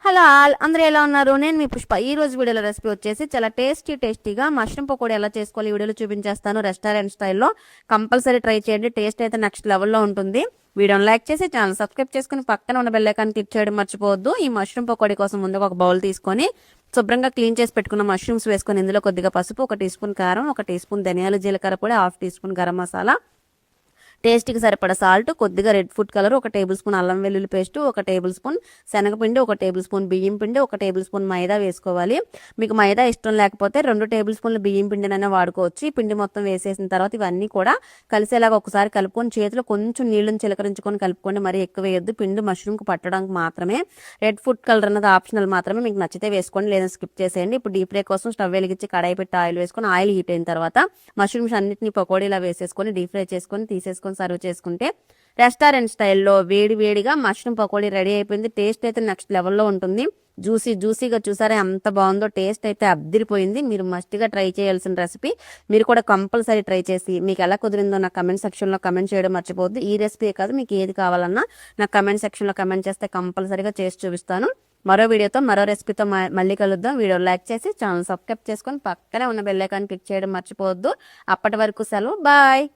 Hello అందరూ ఎలా ఉన్నారు? నేను మీ పుష్ప. ఈ రోజు వీడియోలో రెసిపీ వచ్చేసి చాలా టేస్టీగా మష్రూమ్ పకోడీ ఎలా చేసుకోవాలి ఈ వీడియోలో చూపించేస్తాను. రెస్టారెంట్ స్టైల్లో కంపల్సరీ ట్రై చేయండి. టేస్ట్ అయితే నెక్స్ట్ లెవెల్లో ఉంటుంది. వీడియోని లైక్ చేసి ఛానల్ సబ్స్క్రైబ్ చేసుకుని పక్కన ఉన్న బెల్ ఐకాన్ క్లిక్ చేయడం మర్చిపోవద్దు. ఈ మష్రూమ్ పకోడీ కోసం ముందుగా ఒక బౌల్ తీసుకొని శుభ్రంగా క్లీన్ చేసి పెట్టుకున్న మష్రూమ్స్ వేసుకొని ఇందులో కొద్దిగా పసుపు, 1 టీ స్పూన్ కారం, 1 టీ స్పూన్ ధనియాలు జీలకర్ర పొడి, 1/2 టీ స్పూన్ గరం మసాలా, టేస్ట్కి సరిపడా సాల్ట్, కొద్దిగా red food colour, 1 table spoon అల్లం వెల్లుల్లి పేస్ట్, 1 టేబుల్ స్పూన్ శనగపిండి, 1 టేబుల్ స్పూన్ బియ్యం పిండి, 1 టేబుల్ స్పూన్ మైదా వేసుకోవాలి. మీకు మైదా ఇష్టం లేకపోతే 2 టేబుల్ స్పూన్లు బియ్యం పిండినైనా వాడుకోవచ్చు. ఈ పిండి మొత్తం వేసేసిన తర్వాత ఇవన్నీ కూడా కలిసేలాగా ఒకసారి కలుపుకొని చేతిలో కొంచెం నీళ్ళని చిలకరించుకొని కలుపుకోండి. మరి ఎక్కువ వేయొద్దు. పిండి మష్రూమ్కి పట్టడానికి మాత్రమే. రెడ్ ఫుడ్ కలర్ అన్నది ఆప్షనల్ మాత్రమే. మీకు నచ్చితే వేసుకోండి, లేదా స్కిప్ చేసేయండి. ఇప్పుడు డీప్ ఫ్రై కోసం స్టవ్ వెలిగించి కడాయి పెట్టి ఆయిల్ వేసుకొని ఆయిల్ హీట్ అయిన తర్వాత మష్రూమ్స్ అన్నింటినీ పకోడీలా వేసేసుకొని డీప్ ఫ్రై చేసుకొని తీసేసుకొని సర్వ్ చేసుకుంటే రెస్టారెంట్ స్టైల్లో వేడిగా మష్రూమ్ పకోడీ రెడీ అయిపోయింది. టేస్ట్ అయితే నెక్స్ట్ లెవెల్లో ఉంటుంది. జ్యూసీగా చూసారా ఎంత బాగుందో. టేస్ట్ అయితే అద్దిరిపోయింది. మీరు మస్ట్గా ట్రై చేయాల్సిన రెసిపీ. మీరు కూడా కంపల్సరీ ట్రై చేసి మీకు ఎలా కుదిరిందో నా కమెంట్ సెక్షన్లో కమెంట్ చేయడం మర్చిపోద్దు. ఈ రెసిపీ కాదు, మీకు ఏది కావాలన్నా నా కమెంట్ సెక్షన్లో కమెంట్ చేస్తే కంపల్సరీగా చేసి చూపిస్తాను. మరో వీడియోతో మరో రెసిపీతో మళ్ళీ కలుద్దాం. వీడియో లైక్ చేసి ఛానల్ సబ్స్క్రైబ్ చేసుకొని పక్కనే ఉన్న బెల్ ఐకాన్ క్లిక్ చేయడం మర్చిపోవద్దు. అప్పటి వరకు సెలవు, బాయ్.